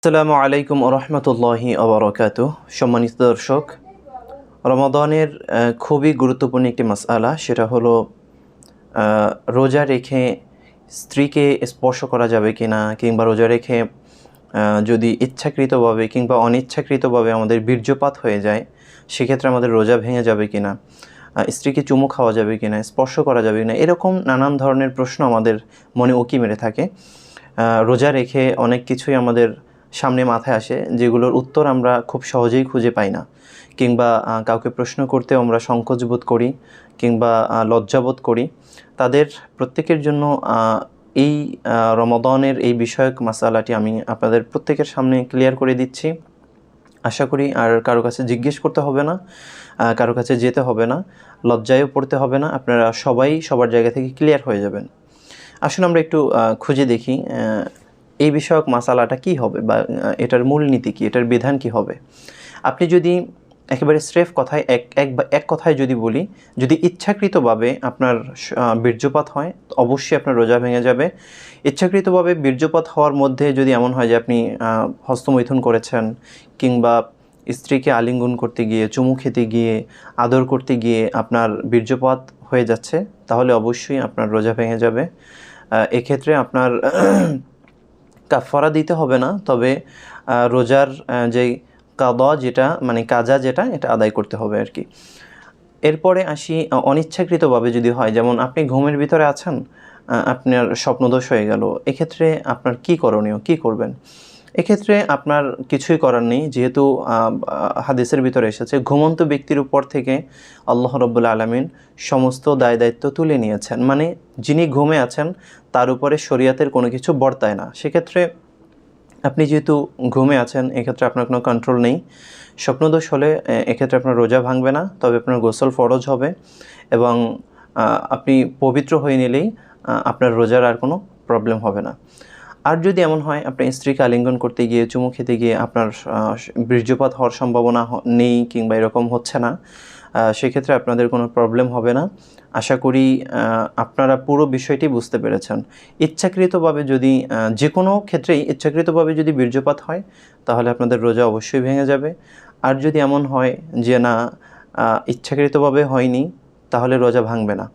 আসসালামু আলাইকুম রহমতুল্লাহি ওবারাকাতুহ। সম্মানিত দর্শক, রমাদানের খুবই গুরুত্বপূর্ণ একটি মাসআলা, সেটা হলো রোজা রেখে স্ত্রীকে স্পর্শ করা যাবে কি না, কিংবা রোজা রেখে যদি ইচ্ছাকৃতভাবে কিংবা অনিচ্ছাকৃতভাবে আমাদের বীর্যপাত হয়ে যায় সেক্ষেত্রে আমাদের রোজা ভেঙে যাবে কি না, স্ত্রীকে চুমু খাওয়া যাবে কি না, স্পর্শ করা যাবে কি না, এরকম নানান ধরনের প্রশ্ন আমাদের মনে উকি মেরে থাকে। রোজা রেখে অনেক কিছুই আমাদের সামনে মাথায় আসে, যেগুলোর উত্তর আমরা খুব সহজেই খুঁজে পাই না, কিংবা কাউকে প্রশ্ন করতেও আমরা সংকোচ বোধ করি কিংবা লজ্জাবোধ করি। তাদের প্রত্যেকের জন্য এই রমাদানের এই বিষয়ক মাসালাটি আমি আপনাদের প্রত্যেকের সামনে ক্লিয়ার করে দিচ্ছি। আশা করি আর কারো কাছে জিজ্ঞেস করতে হবে না, কারো কাছে যেতে হবে না, লজ্জায়ও পড়তে হবে না, আপনারা সবাই সবার জায়গা থেকে ক্লিয়ার হয়ে যাবেন। আসুন আমরা একটু খুঁজে দেখি এই বিষয়ক মাসালাটা কি হবে, বা এটার মূলনীতি কি, এটার বিধান কি হবে। আপনি যদি একেবারে স্রেফ কথায় এক কথায় যদি বলি, যদি ইচ্ছাকৃতভাবে আপনার বীর্যপাত হয় অবশ্যই আপনার রোজা ভেঙে যাবে। ইচ্ছাকৃতভাবে বীর্যপাত হওয়ার মধ্যে যদি এমন হয় যে আপনি হস্তমৈথুন করেছেন, কিংবা স্ত্রীকে আলিঙ্গন করতে গিয়ে, চুমু খেতে গিয়ে, আদর করতে গিয়ে আপনার বীর্যপাত হয়ে যাচ্ছে, তাহলে অবশ্যই আপনার রোজা ভেঙে যাবে। এক্ষেত্রে আপনার কাফারা দিতে হবে না, তবে রোজার যে কাদা যেটা মানে কাজা যেটা, এটা আদায় করতে হবে আর কি। এরপরে আসি অনিচ্ছাকৃতভাবে যদি হয়, যেমন আপনি ঘুমের ভিতরে আছেন, আপনার স্বপ্নদোষ হয়ে গেল, এক্ষেত্রে আপনার কি করণীয়, কি করবেন? এক্ষেত্রে আপনার কিছুই করার নেই, যেহেতু হাদিসের ভিতরে এসেছে ঘুমন্ত ব্যক্তির উপর থেকে আল্লাহ রাব্বুল আলামিন সমস্ত দায় দায়িত্ব তুলে নিয়েছেন, মানে যিনি ঘুমে আছেন তার উপরে শরীয়তের কোনো কিছু বর্তায় না। সেক্ষেত্রে আপনি যেহেতু ঘুমে আছেন, এক্ষেত্রে আপনার কোনো কন্ট্রোল নেই। স্বপ্নদোষ হলে এক্ষেত্রে আপনার রোজা ভাঙবে না, তবে আপনার গোসল ফরজ হবে, এবং আপনি পবিত্র হয়ে নিলেই আপনার রোজার আর কোনো প্রবলেম হবে না। আর যদি এমন হয় আপনি স্ত্রীকে আলিঙ্গন করতে গিয়ে, চুমু খেতে গিয়ে আপনার বীর্যপাত হওয়ার সম্ভাবনা নেই কিংবা এরকম হচ্ছে না, সেক্ষেত্রে আপনাদের কোনো প্রবলেম হবে না। আশা করি আপনারা পুরো বিষয়টি বুঝতে পেরেছেন। ইচ্ছাকৃতভাবে যদি যে কোনো ক্ষেত্রেই ইচ্ছাকৃতভাবে যদি বীর্যপাত হয় তাহলে আপনাদের রোজা অবশ্যই ভেঙে যাবে। আর যদি এমন হয় যে না, ইচ্ছাকৃতভাবে হয়নি, তাহলে রোজা ভাঙবে না।